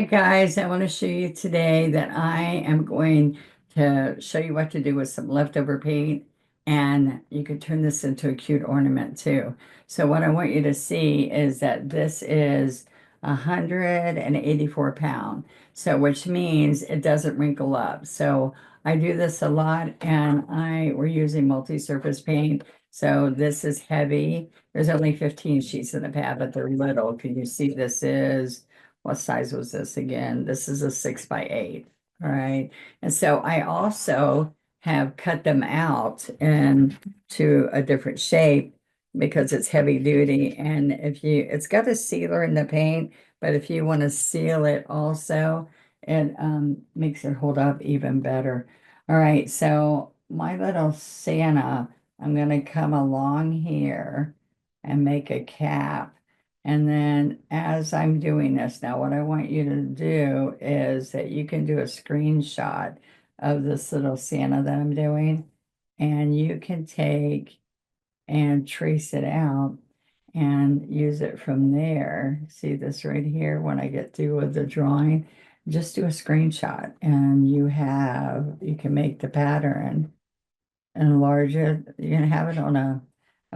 Hey guys, I want to show you today that I am going to show you what to do with some leftover paint, and you could turn this into a cute ornament too. So what I want you to see is that this is 184 pound, so which means it doesn't wrinkle up. So I do this a lot, and we're using multi-surface paint. So this is heavy. There's only 15 sheets in the pad, but they're little. Can you see this is? What size was this again? This is a 6 by 8. All right. And so I also have cut them out into a different shape because it's heavy duty. And it's got a sealer in the paint, but if you want to seal it also, it makes it hold up even better. All right. So my little Santa, I'm going to come along here and make a cap. And then as I'm doing this now, what I want you to do is that you can do a screenshot of this little Santa that I'm doing, and you can take and trace it out and use it from there. See this right here when I get through with the drawing, just do a screenshot and you can make the pattern, enlarge it. You can have it on a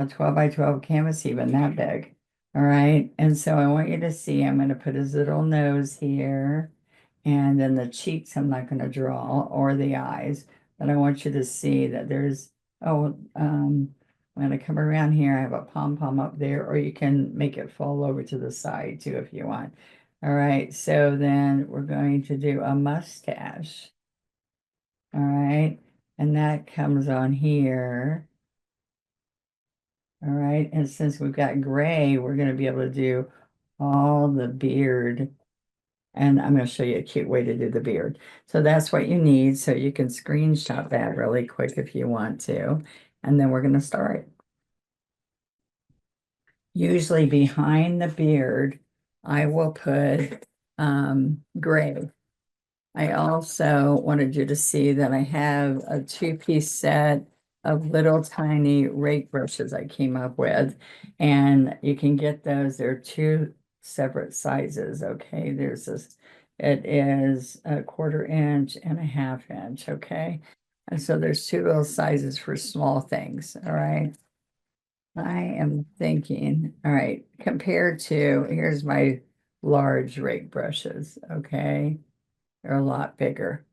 12 by 12 canvas, even that big. All right. And so I want you to see, I'm going to put his little nose here, and then the cheeks I'm not going to draw, or the eyes, but I want you to see that I'm going to come around here. I have a pom-pom up there, or you can make it fall over to the side too if you want. All right. So then we're going to do a mustache. All right. And that comes on here. All right. And since we've got gray, we're going to be able to do all the beard. And I'm going to show you a cute way to do the beard. So that's what you need. So you can screenshot that really quick if you want to. And then we're going to start. Usually behind the beard, I will put gray. I also wanted you to see that I have a two-piece set of little tiny rake brushes I came up with, and you can get those. They're two separate sizes, okay? It is a 1/4 inch and a 1/2 inch, okay? And so there's two little sizes for small things, all right? I am thinking, all right, compared to, here's my large rake brushes, okay? They're a lot bigger.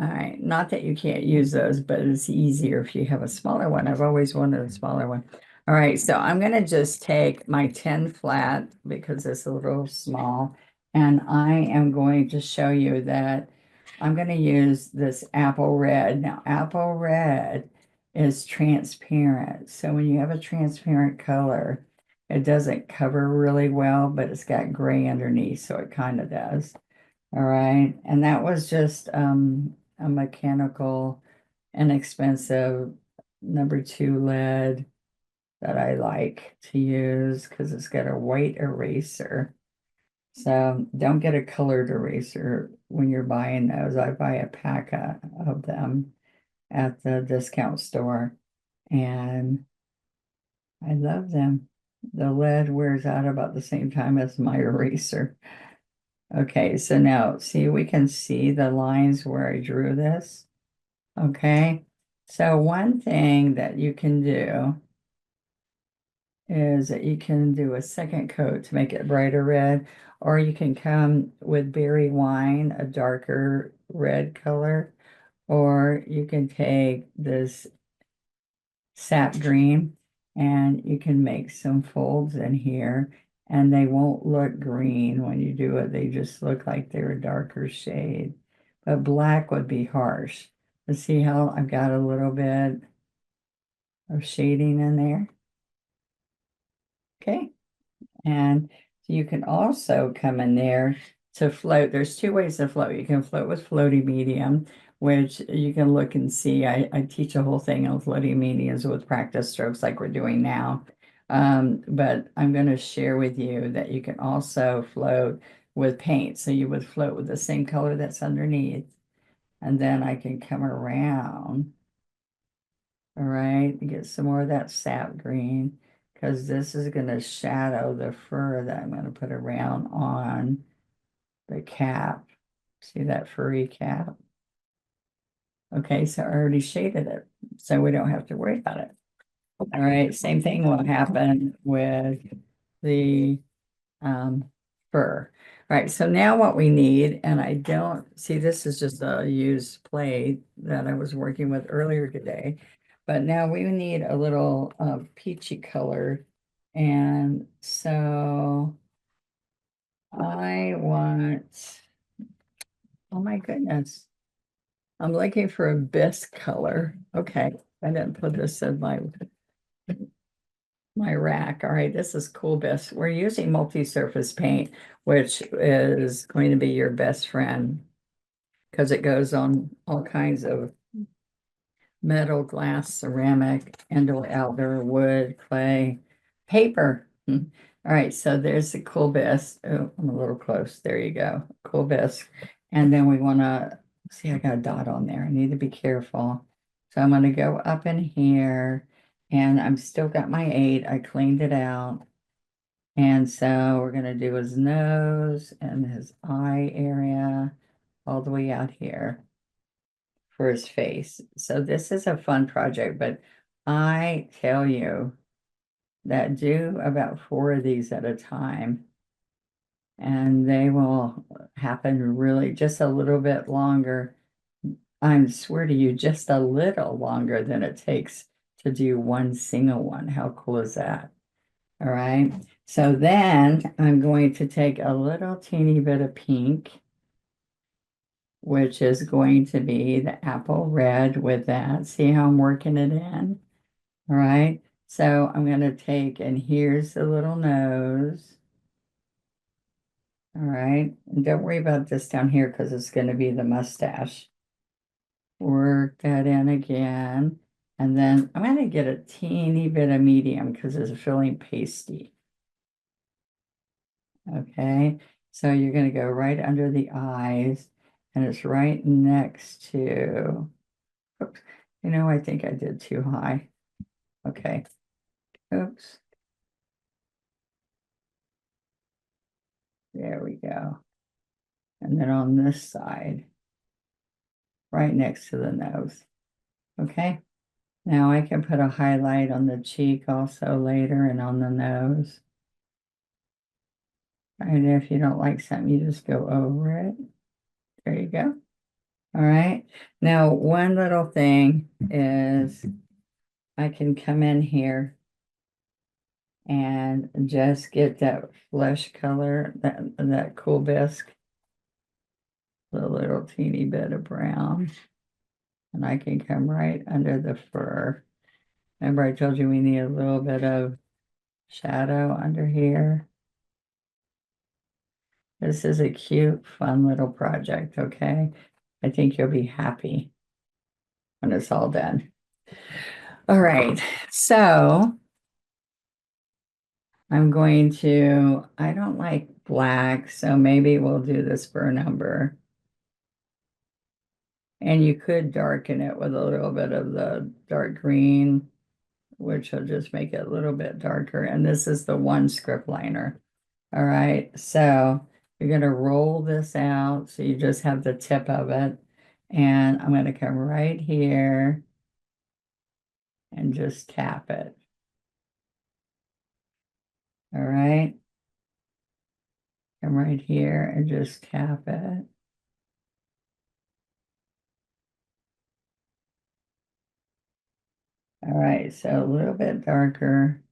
All right, not that you can't use those, but it's easier if you have a smaller one. I've always wanted a smaller one. All right, so I'm going to just take my 10 flat because it's a little small, and I am going to show you that I'm going to use this apple red. Now, apple red is transparent. So when you have a transparent color, it doesn't cover really well, but it's got gray underneath, so it kind of does. All right, and that was just a mechanical, inexpensive #2 lead that I like to use because it's got a white eraser. So don't get a colored eraser when you're buying those. I buy a pack of them at the discount store, and I love them. The lead wears out about the same time as my eraser. Okay, so now see, we can see the lines where I drew this. Okay, so one thing that you can do is that you can do a second coat to make it brighter red, or you can come with berry wine, a darker red color, or you can take this sap green and you can make some folds in here, and they won't look green when you do it. They just look like they're a darker shade, but black would be harsh. Let's see how I've got a little bit of shading in there. Okay. And you can also come in there to float. There's two ways to float. You can float with floaty medium, which you can look and see. I teach a whole thing on floaty mediums with practice strokes like we're doing now. But I'm going to share with you that you can also float with paint. So you would float with the same color that's underneath. And then I can come around, all right, and get some more of that sap green, because this is going to shadow the fur that I'm going to put around on the cap. See that furry cap? Okay, so I already shaded it, so we don't have to worry about it. All right, same thing will happen with the fur. All right, so now what we need, and I don't see, this is just a used plate that I was working with earlier today, but now we need a little peachy color. And so I want, oh my goodness, I'm looking for a bisque color. Okay, I didn't put this in my rack. All right, this is cool bisque. We're using multi-surface paint, which is going to be your best friend because it goes on all kinds of metal, glass, ceramic, indoor, outdoor, wood, clay, paper. All right, so there's the cool bisque. Oh, I'm a little close. There you go. Cool bisque. And then we want to see, I got a dot on there. I need to be careful. So I'm going to go up in here and I'm still got my 8. I cleaned it out. And so we're going to do his nose and his eye area all the way out here for his face. So this is a fun project, but I tell you that do about 4 of these at a time, and they will happen really just a little bit longer. I swear to you, just a little longer than it takes to do one single one. How cool is that? All right. So then I'm going to take a little teeny bit of pink, which is going to be the apple red with that. See how I'm working it in? All right. So I'm going to take, and here's the little nose. All right. And don't worry about this down here because it's going to be the mustache. Work that in again. And then I'm going to get a teeny bit of medium because it's feeling pasty. Okay. So you're going to go right under the eyes and it's right next to, oops, I think I did too high. Okay. Oops. There we go. And then on this side, right next to the nose. Okay. Now I can put a highlight on the cheek also later and on the nose. And if you don't like something, you just go over it. There you go. All right. Now, one little thing is I can come in here and just get that flesh color, that cool bisque, the little teeny bit of brown. And I can come right under the fur. Remember I told you we need a little bit of shadow under here. This is a cute, fun little project, okay? I think you'll be happy when it's all done. All right, so I'm going to, I don't like black, so maybe we'll do this for number. And you could darken it with a little bit of the dark green, which will just make it a little bit darker. And this is the one script liner. All right, so you're going to roll this out. So you just have the tip of it. And I'm going to come right here and just tap it. All right. Come right here and just tap it. All right, so a little bit darker.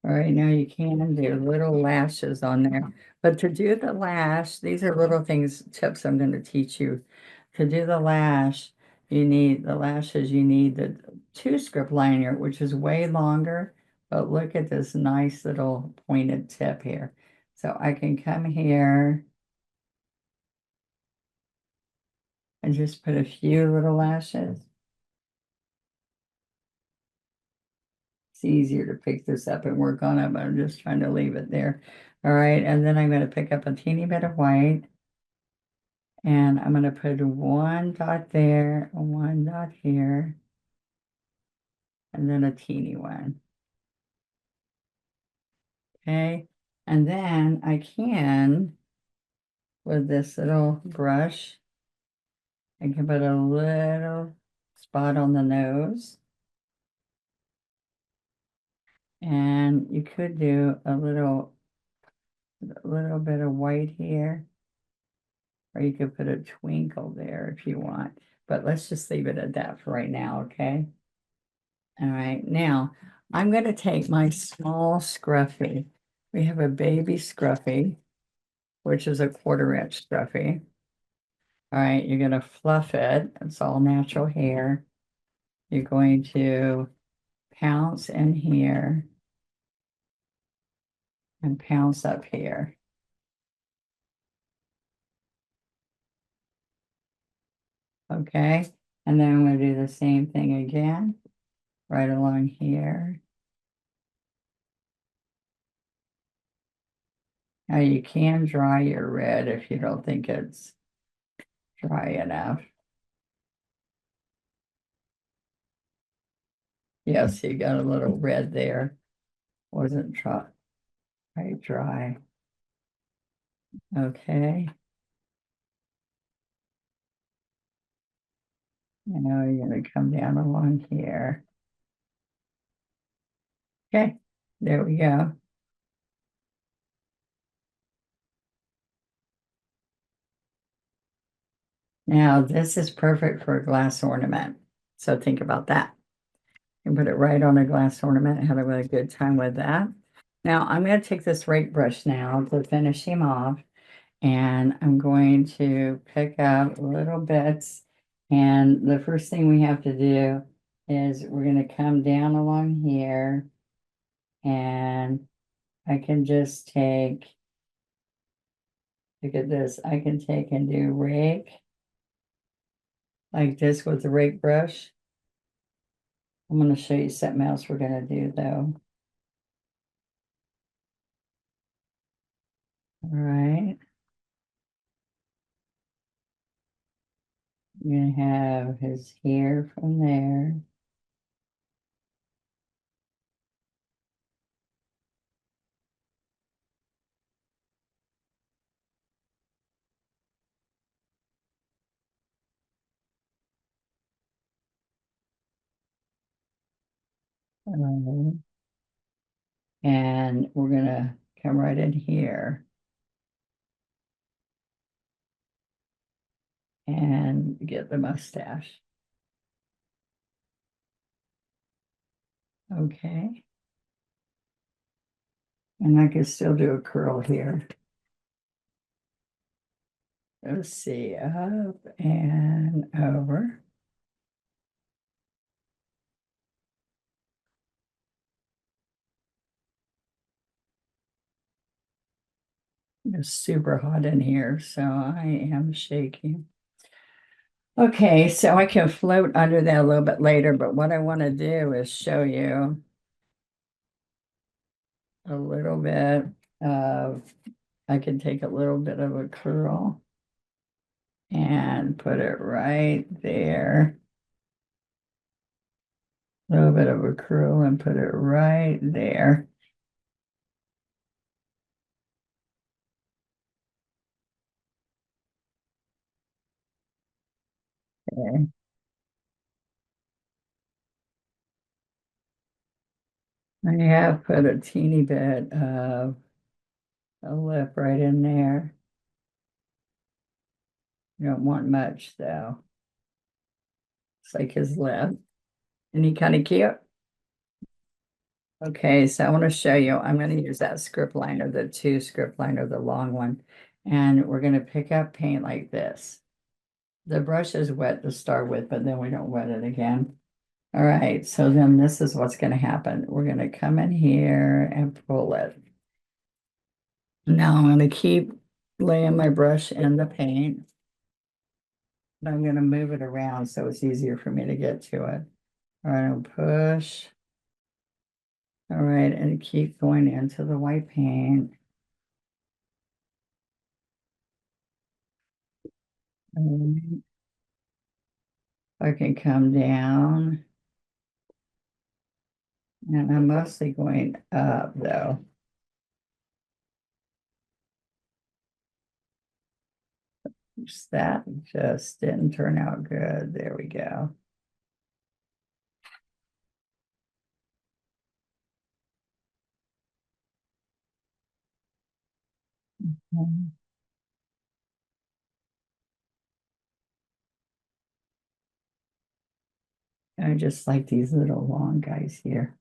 All right, now you can do little lashes on there. But to do the lash, these are little things, tips I'm going to teach you. To do the lash, you need the lashes, you need the 2 script liner, which is way longer. But look at this nice little pointed tip here. So I can come here and just put a few little lashes. It's easier to pick this up and work on it, but I'm just trying to leave it there. All right, and then I'm going to pick up a teeny bit of white. And I'm going to put 1 dot there, 1 dot here, and then a teeny one. Okay, and then I can, with this little brush, I can put a little spot on the nose. And you could do a little bit of white here, or you could put a twinkle there if you want. But let's just leave it at that for right now, okay? All right, now I'm going to take my small scruffy. We have a baby scruffy, which is a 1/4 inch scruffy. All right, you're going to fluff it. It's all natural hair. You're going to pounce in here and pounce up here. Okay, and then I'm going to do the same thing again, right along here. Now you can dry your red if you don't think it's dry enough. Yes, you got a little red there. Wasn't dry, quite dry. Okay. Now you're going to come down along here. Okay, there we go. Now this is perfect for a glass ornament. So think about that. You can put it right on a glass ornament. Had a really good time with that. Now I'm going to take this rake brush now to finish him off. And I'm going to pick up little bits. And the first thing we have to do is we're going to come down along here. And I can just look at this, I can take and do rake like this with the rake brush. I'm going to show you something else we're going to do though. All right. You're going to have his hair from there. And we're going to come right in here and get the mustache. Okay. And I can still do a curl here. Let's see, up and over. It's super hot in here, so I am shaking. Okay, so I can float under that a little bit later, but what I want to do is show you a little bit of, I can take a little bit of a curl and put it right there. A little bit of a curl and put it right there. Okay. I have put a teeny bit of a lip right in there. You don't want much though. It's like his lip. Isn't he kind of cute? Okay, so I want to show you, I'm going to use that script liner, the 2 script liner, the long one. And we're going to pick up paint like this. The brush is wet to start with, but then we don't wet it again. All right, so then this is what's going to happen. We're going to come in here and pull it. Now I'm going to keep laying my brush in the paint. But I'm going to move it around so it's easier for me to get to it. All right, I'll push. All right, and keep going into the white paint. I can come down. And I'm mostly going up though. Oops, that just didn't turn out good. There we go. Mhm. I just like these little long guys here.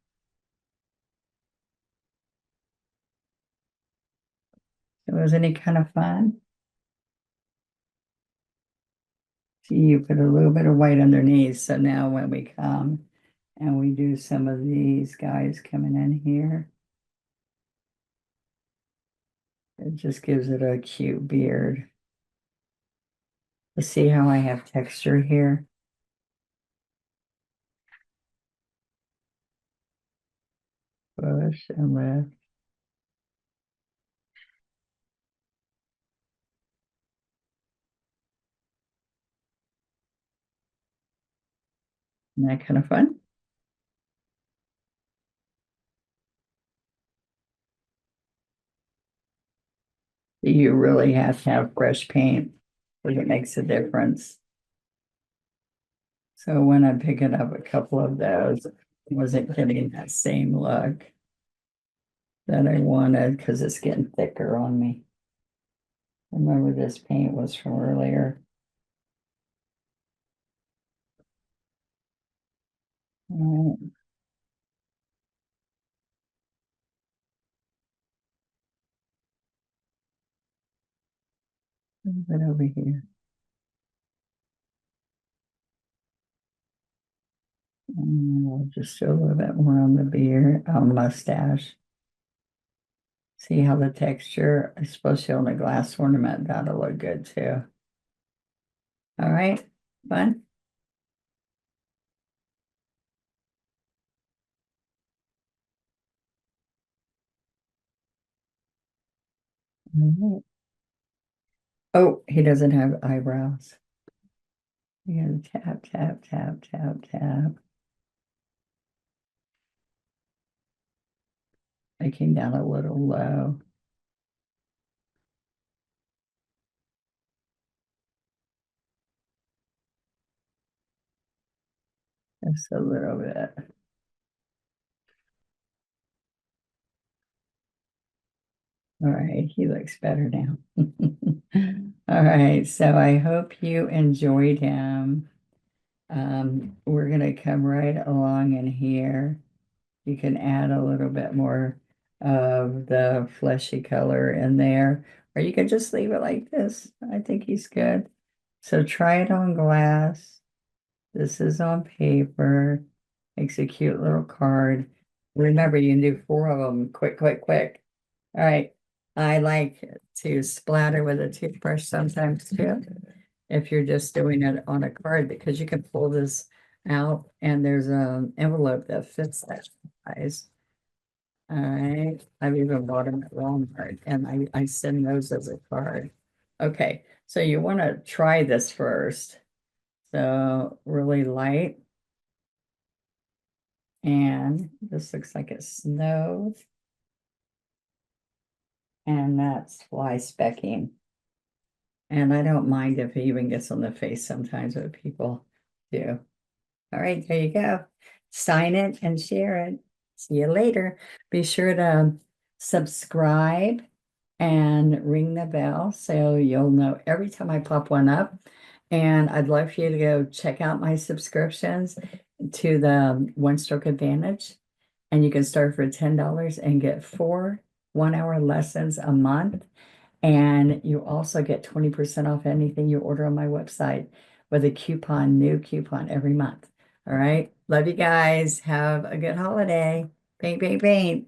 So wasn't it kind of fun? See, you put a little bit of white underneath. So now when we come and we do some of these guys coming in here, it just gives it a cute beard. See how I have texture here? Push and lift. Isn't that kind of fun? You really have to have fresh paint because it makes a difference. So when I'm picking up a couple of those, I wasn't getting that same look that I wanted because it's getting thicker on me. Remember this paint was from earlier. All right, a little bit over here. And we'll just do a little bit more on the beard, mustache. See how the texture, especially on the glass ornament, that'll look good too. All right, fun. All right. Oh, he doesn't have eyebrows. You gotta tap, tap, tap, tap, tap. I came down a little low. Just a little bit. All right, he looks better now. All right, so I hope you enjoyed him. We're gonna come right along in here. You can add a little bit more of the fleshy color in there, or you can just leave it like this. I think he's good. So try it on glass. This is on paper. Makes a cute little card. Remember, you can do four of them. Quick, quick, quick. All right. I like to splatter with a toothbrush sometimes too. If you're just doing it on a card, because you can pull this out and there's an envelope that fits that size. All right. I've even bought them at Walmart and I send those as a card. Okay. So you want to try this first. So really light. And this looks like it snowed. And that's fly specking. And I don't mind if it even gets on the face sometimes, what people do. All right, there you go. Sign it and share it. See you later. Be sure to subscribe and ring the bell so you'll know every time I pop one up. And I'd love for you to go check out my subscriptions to the One Stroke Advantage. And you can start for $10 and get 4 1-hour lessons a month. And you also get 20% off anything you order on my website with a coupon, new coupon every month. All right. Love you guys. Have a good holiday. Paint, paint, paint.